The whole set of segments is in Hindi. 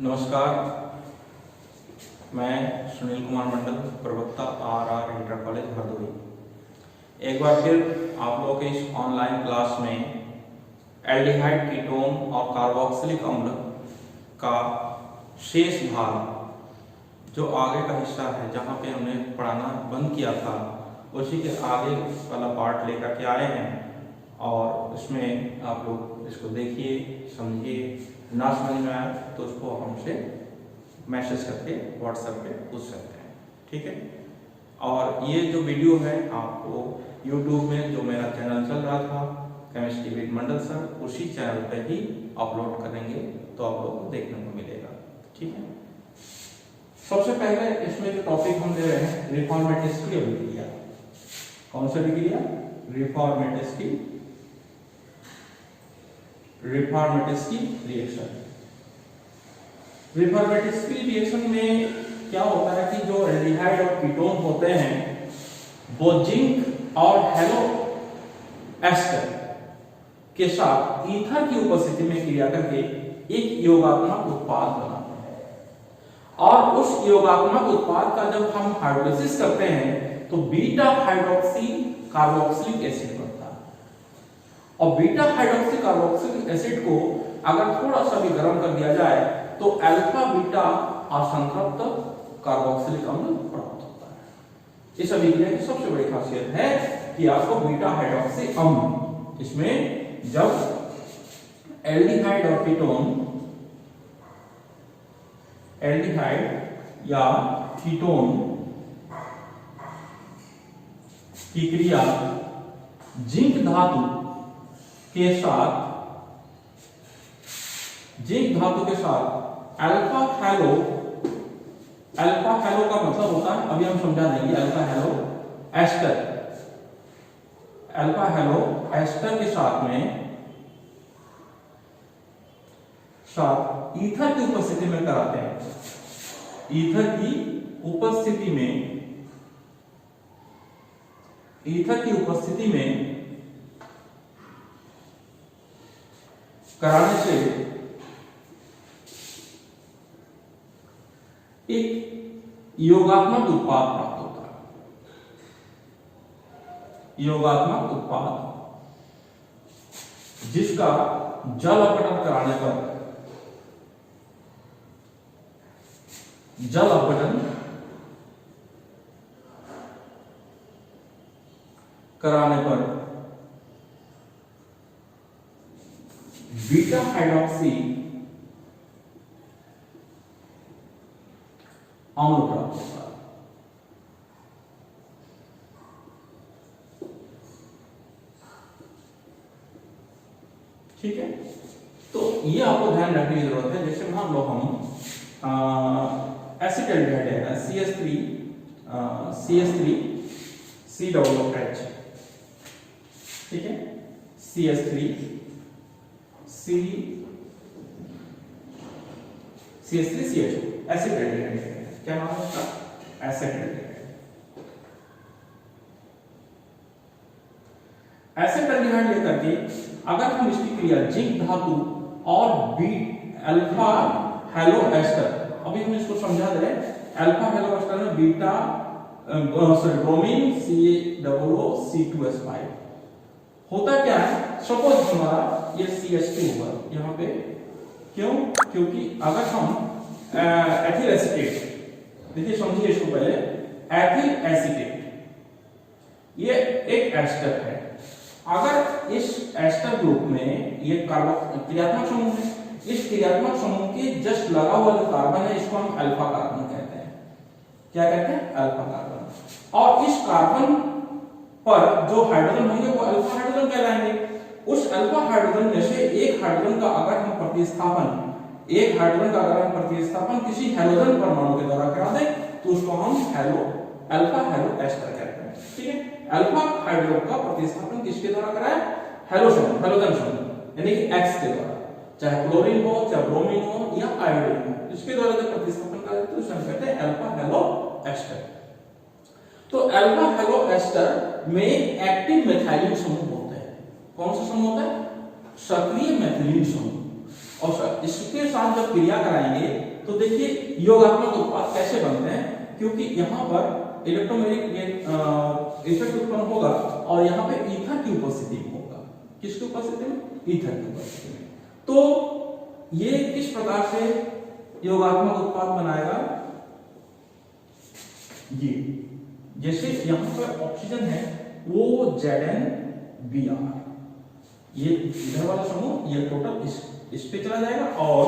नमस्कार, मैं सुनील कुमार मंडल, प्रवक्ता आर इंटर कॉलेज हरदोई। एक बार फिर आप लोगों के इस ऑनलाइन क्लास में एल्डिहाइड, कीटोन और कार्बोक्सिलिक अम्ल का शेष भाग जो आगे का हिस्सा है, जहाँ पे हमने पढ़ाना बंद किया था, उसी के आगे वाला पार्ट लेकर के आए हैं। और इसमें आप लोग इसको देखिए, समझिए। ना समझ में आए तो उसको हमसे मैसेज करके व्हाट्सएप पे पूछ सकते हैं, ठीक है। और ये जो वीडियो है आपको यूट्यूब में जो मेरा चैनल चल रहा था केमिस्ट्री विद मंडल सर, उसी चैनल पे ही अपलोड करेंगे तो आप लोगों को देखने को मिलेगा, ठीक है। सबसे पहले इसमें जो टॉपिक हम दे रहे हैं रिफॉर्मेटिस की अभिक्रिया। कौन सा अभिक्रिया? रिफॉर्मेटिस की रिएक्शन। रिफॉर्मेटिस की रिएक्शन में क्या होता है कि जो एल्डिहाइड और कीटोन होते हैं वो जिंक और हेलो एस्टर के साथ ईथर की उपस्थिति में क्रिया करके एक योगात्मक उत्पाद बनाते हैं। और उस योगात्मक उत्पाद का जब हम हाइड्रोलिसिस करते हैं तो बीटा हाइड्रोक्सी कार्बोक्सिलिक एसिड बनता है। और बीटा हाइड्रोक्सी कार्बोक्सिलिक एसिड को अगर थोड़ा सा भी गर्म कर दिया जाए तो अल्फा बीटा असंतृप्त कार्बोक्सिलिक अम्ल प्राप्त होता है। इस अभिक्रिया की सबसे बड़ी खासियत है कि आपको बीटा हाइड्रोक्सी अम्ल, इसमें जब एल्डिहाइड और कीटोन, एल्डिहाइड या कीटोन की क्रिया जिंक धातु के साथ अल्फा हेलो का मतलब होता है, अभी हम समझा देंगे, अल्फा हेलो एस्टर के साथ ईथर की उपस्थिति में कराते हैं। ईथर की उपस्थिति में कराने से एक योगात्मक उत्पाद प्राप्त होता है। योगात्मक उत्पाद जिसका जल अपघटन कराने पर बीटा हाइड्रोक्सी अम्ल प्राप्त होता है। ठीक है, तो ये आपको ध्यान रखने की जरूरत है। जैसे मान लो हम एसिड एल्डिहाइड है CH3 COOH, ठीक है, CH3 CHO एसिड एल्डिहाइड है। क्या नाम है उसका? Acid aldehyde. एसिड एल्डिहाइड लेकर के अगर हम इसकी क्रिया जिंक धातु और बी अल्फा हेलो एस्टर, अभी हम इसको समझा दे रहे हैं। अल्फा हेलो एस्टर में बीटा ब्रोमीन COO-C2S5 होता क्या है। सपोज हमारा ये CH2 होगा यहाँ पे, क्यों? क्योंकि अगर हम एथिल एसीटेट, देखिए समझिए इसको पहले, एथिल एसीटेट ये एक एस्टर है। अगर इस एस्टर ग्रुप में ये क्रियात्मक समूह है, इस क्रियात्मक समूह के जस्ट लगा हुआ जो कार्बन है इसको हम अल्फा कार्बन कहते हैं। क्या कहते हैं? Alpha carbon. और इस कार्बन पर जो हाइड्रोजन होंगे वो अल्फा हाइड्रोजन कहलाएंगे। उस अल्फा हाइड्रोजन में से एक हाइड्रोजन का अगर हम प्रतिस्थापन किसी हैलोजन परमाणु के द्वारा करा दें तो उसको हम अल्फा हेलो एस्टर कहते हैं, ठीक है। अल्फा हाइड्रोजन का प्रतिस्थापन किसके द्वारा कराए? हैलोजन समूह यानी कि X के द्वारा, चाहे क्लोरीन हो, चाहे ब्रोमीन हो या आयोडीन हो, इसके द्वारा जब प्रतिस्थापन करें तो उसे हम कहते हैं अल्फा हेलो एस्टर। तो अल्फा हेलो एस्टर में एक्टिव मेथिलीन समूह होते हैं। कौन सा समूह होता है? सक्रिय मेथिलीन समूह। और सर इसके साथ जब क्रिया कराएंगे तो देखिए योगात्मक उत्पाद कैसे बनते हैं, क्योंकि यहाँ पर इलेक्ट्रोमैग्नेटिक इफेक्ट उत्पन्न होगा और यहाँ पे ईथर की उपस्थिति में होगा। किसकी उपस्थिति में? ईथर की उपस्थिति में। तो ये किस प्रकार से योगात्मक उत्पाद बनाएगा? ये जैसे यहाँ पर ऑक्सीजन है वो ZnBr, ये इधर वाला समूह ये टोटल इस पे चला जाएगा और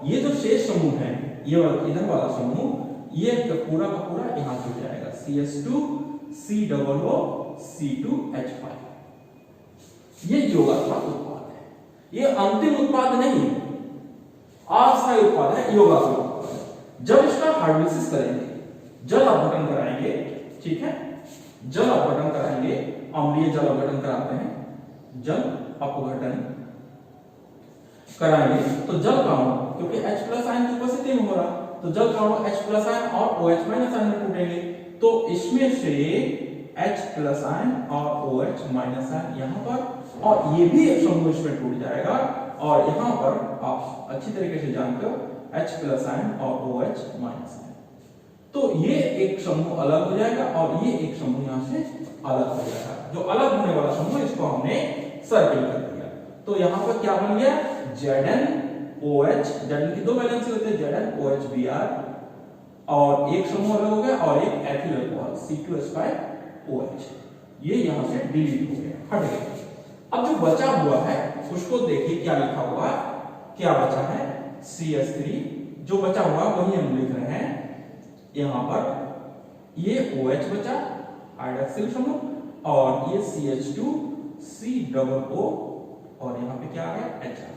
ये जो शेष समूह है ये वाला इधर वाला समूह ये पूरा का पूरा यहाँ जुड़ जाएगा CH2 COO C2H5। ये योगात्मक उत्पाद है, ये अंतिम उत्पाद नहीं, अस्थायी उत्पाद है, योगात्मक उत्पाद। जब इसका हाइड्रोलिसिस करेंगे, जल अपघटन कराएंगे, ठीक है, जल अपघटन कराएंगे, अम्लीय जल अपघटन कराते हैं, जल अपघटन कराएंगे तो जल कणों, क्योंकि H+ आयन की उपस्थिति में हो रहा, तो जल कणों H+ आयन और OH- आयन में टूटेंगे, तो इसमें से H+ आयन और OH- आयन यहाँ पर, और ये भी एक समूह इसमें टूट जाएगा, और यहाँ पर आप अच्छी तरीके से जानते हो H+ आयन और OH- आयन। तो ये एक समूह अलग हो जाएगा और ये एक समूह यहाँ से अलग हो जाएगा। जो अलग होने वाला समूह इसको हमने सर्किल कर दिया। तो यहाँ पर क्या बन गया? ZnOH, Zn की दो वैलेंसी होते हैं, ZnOH Br, और एक समूह अलग हो गया और एक एथिल अल्कोहल C2H5OH, ये यहाँ से डिलीट हो गया, हट गया। अब जो बचा हुआ है उसको देखिए क्या लिखा हुआ, क्या बचा है? CH3, जो बचा हुआ वही हम लिख रहे हैं यहाँ पर, ये OH बचा हाइड्रोक्सिल समूह और ये CH2 COO और यहाँ पे क्या आ गया? H आ गया।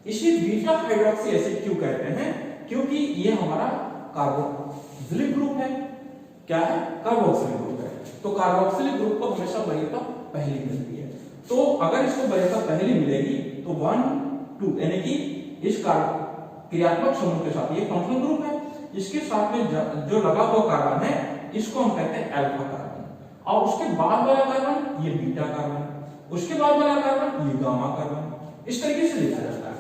इसे बीटा हाइड्रोक्सी एसिड क्यों कहते हैं? क्योंकि ये हमारा कार्बोक्सिलिक ग्रुप है। क्या है? कार्बोक्सिलिक ग्रुप है। तो कार्बोक्सिलिक ग्रुप को हमेशा वरीयता पहली मिलती है। तो अगर इसको वरीयता पहली मिलेगी तो 1 2 यानी कि इस क्रियात्मक समूह के साथ, ये फंक्शनल ग्रुप है, इसके साथ में जो लगा हुआ कार्बन है इसको हम कहते हैं अल्फा कार्बन, और उसके बाद वाला कार्बन ये बीटा कार्बन, उसके बाद वाला कार्बन ये गामा कार्बन। इस तरीके से लिखा जाता है,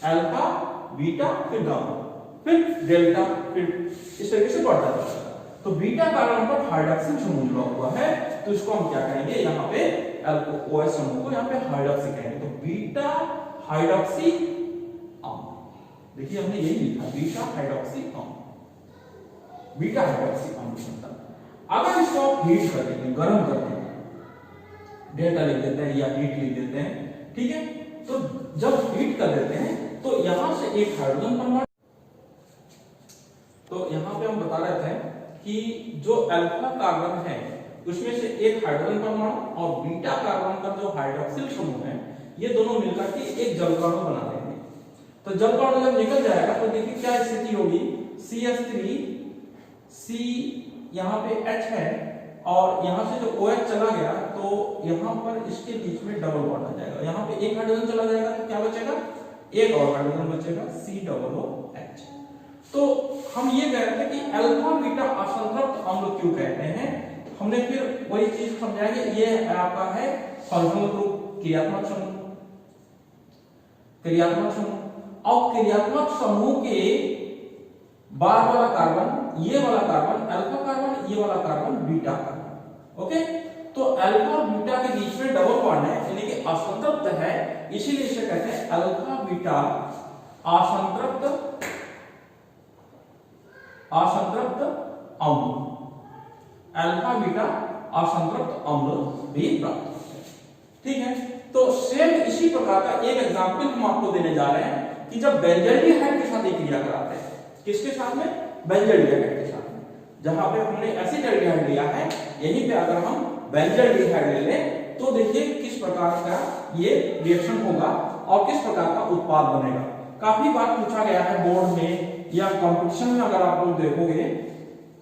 अल्फा, बीटा, फिर गामा, फिर डेल्टा, फिर इस तरीके से बढ़ता जाता है। तो बीटा कार्बन पर हाइड्रोक्सिल समूह जुड़ा हुआ है, तो इसको हम क्या कहेंगे? यहाँ पे OH समूह को यहाँ पे हाइड्रोक्सी कहेंगे, तो बीटा हाइड्रोक्सी अम्ल। देखिए हमने यही लिखा, बीटा हाइड्रोक्सी अम्ल, बीटा हाइड्रोक्सी अम्ल बनता है। अगर इसको आप हीट कर देते हैं, गर्म कर देते हैं, डेल्टा लिख देते हैं या हीट लिख देते हैं, ठीक है, तो जब हीट कर देते हैं तो यहां से एक हाइड्रोजन परमाणु, तो यहां पे हम बता रहे थे कि जो अल्फा कार्बन है उसमें से एक हाइड्रोजन परमाणु और बीटा कार्बन का जो हाइड्रोक्सिल समूह है ये दोनों मिलकर के एक जलकणु बना देंगे। तो जलकणु जब निकल जाएगा तो देखिए क्या स्थिति होगी, CH3 C यहाँ पे H है और यहाँ से जो OH चला गया तो यहाँ पर इसके बीच में डबल बॉन्ड आ जाएगा, यहाँ पे एक हाइड्रोजन चला जाएगा तो क्या बचेगा? एक और हाइड्रोजन बचेगा, COOH। तो हम ये कह रहे थे कि अल्फा बीटा असंतृप्त अम्ल क्यों कहते हैं, हमने फिर वही चीज समझाएंगे। ये आपका है फंक्शनल ग्रुप, क्रियात्मक समूह, क्रियात्मक समूह, और क्रियात्मक समूह के बाहर वाला कार्बन, ये वाला कार्बन अल्फा कार्बन, ये वाला कार्बन बीटा कार्बन। ओके, तो अल्फा बीटा के बीच में डबल बॉन्ड है यानी कि असंतृप्त है, इसीलिए इसे कहते हैं अल्फा बीटा असंतृप्त अम्ल। अल्फा बीटा असंतृप्त अम्ल भी प्राप्त होते हैं, ठीक है। तो सेम इसी प्रकार का एक एग्जांपल हम आपको देने जा रहे हैं कि जब बेंजल्डिहाइड के साथ एक क्रिया कराते हैं, किसके साथ में? बेंजल्डिहाइड के साथ में। जहां पे हमने एसिटाल्डिहाइड लिया है यहीं पे अगर हम बेंजल्डिहाइड ले लें तो देखिए किस प्रकार का ये रिएक्शन होगा और किस प्रकार का उत्पाद बनेगा। काफी बार पूछा गया है बोर्ड में या कंपटीशन में, अगर आप लोग देखोगे,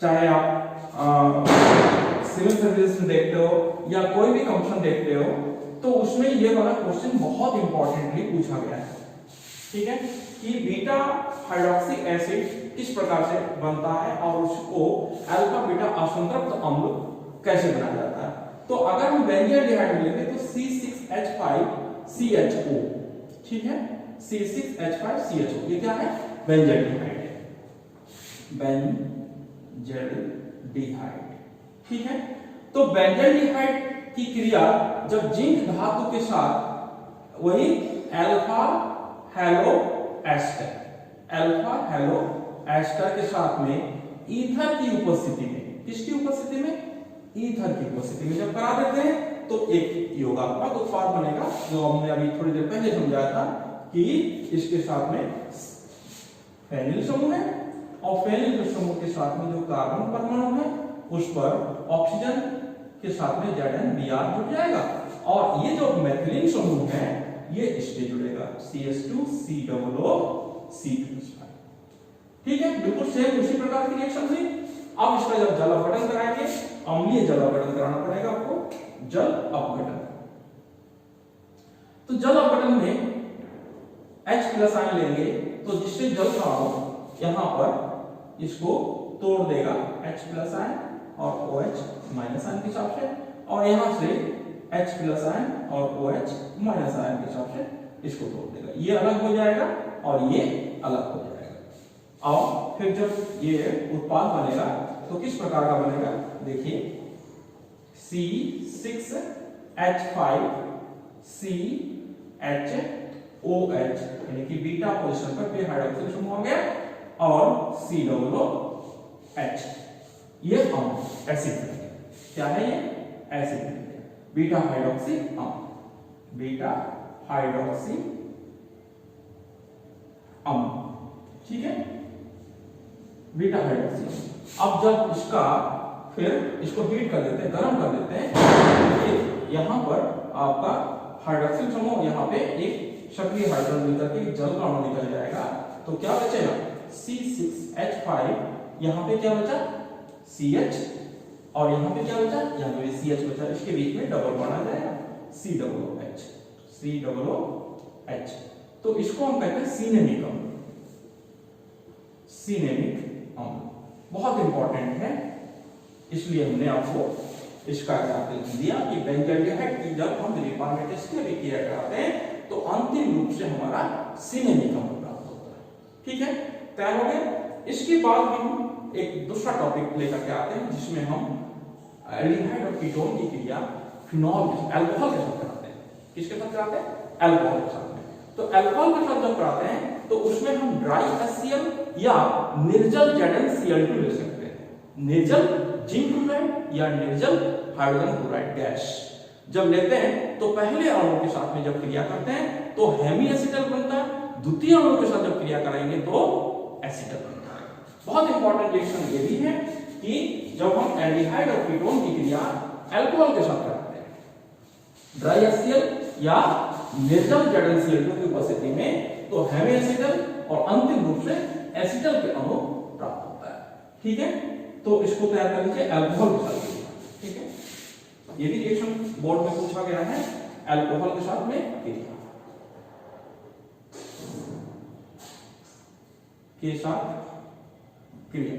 चाहे आप सिविल सर्विस में देखते हो या कोई भी कंपटीशन देखते हो, तो उसमें ये वाला क्वेश्चन बहुत इंपॉर्टेंटली पूछा गया है, ठीक है, कि बीटा हाइड्रोक्सी एसिड किस प्रकार से बनता है और उसको अल्फा बीटा असंतृप्त अम्ल कैसे बनाया जाता है। तो अगर हम बेंजील्डिहाइड लेंगे तो C6H5CHO, ठीक है, C6H5CHO। ये क्या है? बेंजल्डिहाइड है, बेंजल्डिहाइड। ठीक है, तो बेंजल्डिहाइड की क्रिया जब जिंक धातु के साथ वही alpha halo ester, alpha halo ester के साथ में ईथर की उपस्थिति में, किसकी उपस्थिति में? ईथर की उपस्थिति में जब करा देते हैं तो एक योगात्मक उत्पाद बनेगा, जो हमने अभी थोड़ी देर पहले समझाया था कि इसके साथ में फेनिल समूह है और फेनिल के समूह के साथ में जो कार्बन परमाणु है उस पर ऑक्सीजन के साथ में ZnBr जुड़ जाएगा और ये जो मेथिलीन समूह है ये इससे जुड़ेगा CH2COOC+5। ठीक है, बिल्कुल सेम उसी प्रकार की रिएक्शन हुई। अब इसका जब जल अपघटन कराएंगे, अम्लीय जल अपघटन कराना पड़ेगा आपको, जल अपघटन। तो जल अपघटन में H+ आयन लेंगे तो जिससे जल का अणु यहां पर इसको तोड़ देगा H+ आयन और OH- आयन के हिसाब से, और यहां से H+ आयन और OH- आयन के हिसाब से इसको तोड़ देगा। ये अलग हो जाएगा और ये अलग हो जाएगा। और फिर जब ये उत्पाद बनेगा तो किस प्रकार का बनेगा? देखिए, C6H5CHOH यानी कि बीटा पोजीशन पर पे हाइड्रोक्सिल समूह आ गया और COOH, ये अम्ल एसिड बन गया। क्या है ये? एसिड बन गया, बीटा हाइड्रोक्सी अम्ल, बीटा हाइड्रोक्सी अम्ल। ठीक है, बीटा हाइड्रोक्सी। अब जब इसका फिर इसको हीट कर देते हैं, गर्म कर देते हैं, तो यहां पर आपका हाइड्रोक्सिल समूह, यहां पे एक सक्रिय हाइड्रोजन मिलकर के जल का अणु निकल जाएगा। तो क्या बचेगा? C6H5, यहां पे क्या बचा? CH, और यहां पे क्या बचा? यहां पे CH बचा, इसके बीच में डबल बॉन्ड आ जाएगा COOH, COOH। तो इसको हम कहते हैं सिनेमिक अम्ल, सिनेमिक अम्ल। बहुत इंपॉर्टेंट है, इसलिए हमने आपको इसका एग्जांपल दिया कि बेंजल्डिहाइड की जब हम रिलीपार में टेस्ट में किया कराते हैं तो अंतिम रूप से हमारा सिनेमिक अम्ल प्राप्त होता है। ठीक है, तैयार हो गए। इसके बाद हम एक दूसरा टॉपिक लेकर के आते हैं जिसमें हम एल्डिहाइड और कीटोन की क्रिया फिनॉल अल्कोहल के साथ कराते हैं। किसके साथ कराते हैं? अल्कोहल के साथ में। तो अल्कोहल के साथ जब कराते हैं तो उसमें हम ड्राई HCl या निर्जल ZnCl2 ले सकते हैं, निर्जल जिंक क्लोराइड या निर्जल हाइड्रोजन क्लोराइड गैस। जब लेते हैं तो पहले अणु के साथ में जब क्रिया करते हैं तो हेमी एसिटल बनता है, द्वितीय अणु के साथ जब क्रिया कराएंगे तो एसिटल बनता है। बहुत इंपॉर्टेंट रिएक्शन ये भी है कि जब हम एल्डिहाइड और कीटोन की क्रिया अल्कोहल के साथ कराते हैं, ड्राई HCl या निर्जल ZnCl2 की उपस्थिति में, तो हेमी एसिटल और अंतिम रूप से एसिटल के अणु प्राप्त होता है। ठीक है, तो इसको तैयार कर लीजिए अल्कोहल के साथ। ठीक है, ये भी रिएक्शन बोर्ड में पूछा गया है, अल्कोहल के साथ में क्रिया के साथ क्रिया।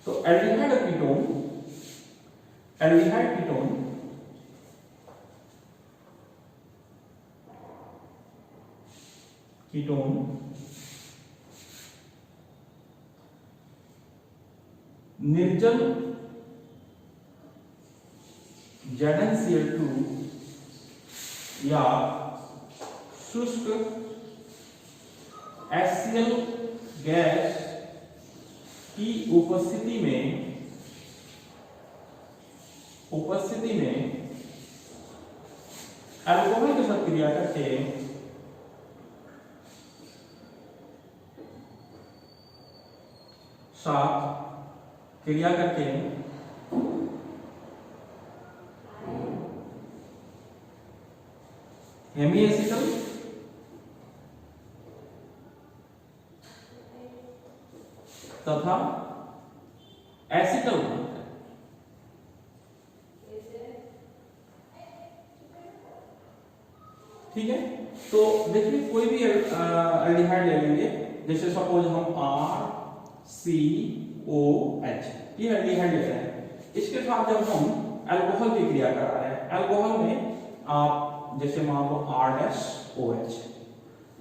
तो एल्डिहाइड और कीटोन, एल्डिहाइड कीटोन कीटोन निर्जल ZnCl2 या शुष्क HCl गैस की उपस्थिति में अल्कोहल के साथ क्रिया करके हेमी एसिटल तथा एसिटल बनता है। ठीक है, तो देखिए कोई भी एल्डिहाइड ले लेंगे, जैसे सपोज हम RCOH, ये एल्डिहाइड ले रहे हैं, इसके साथ जब हम अल्कोहल की क्रिया करा रहे हैं, अल्कोहल में आप जैसे मान लो R-OH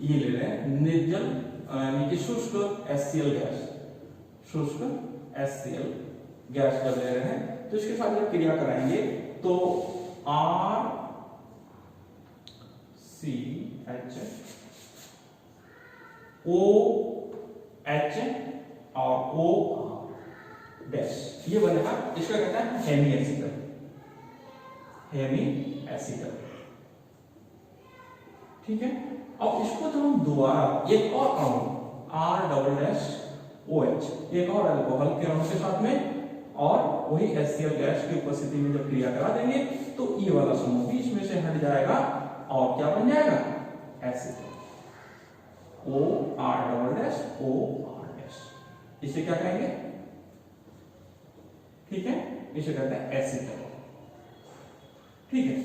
ये ले रहे हैं, निर्जल नीचे शुष्क HCl गैस, शुष्क HCl गैस जब ले रहे हैं तो इसके साथ जब क्रिया कराएंगे तो RCHOH और OR डैश ये बनेगा, इसका कहते हैं हेमी एसिटल, हेमी एसिटल। ठीक है। अब इसको जब हम दोबारा एक और अणु R-OH एक और अल्कोहल के अणु के साथ में और वही HCl गैस की उपस्थिति में जब क्रिया करा देंगे तो ये वाला समूह भी इसमें से हट जाएगा और क्या बन जाएगा, एसिटल, OR-OR। इसे क्या कहेंगे, ठीक है, इसे कहते हैं एसिटल। ठीक है।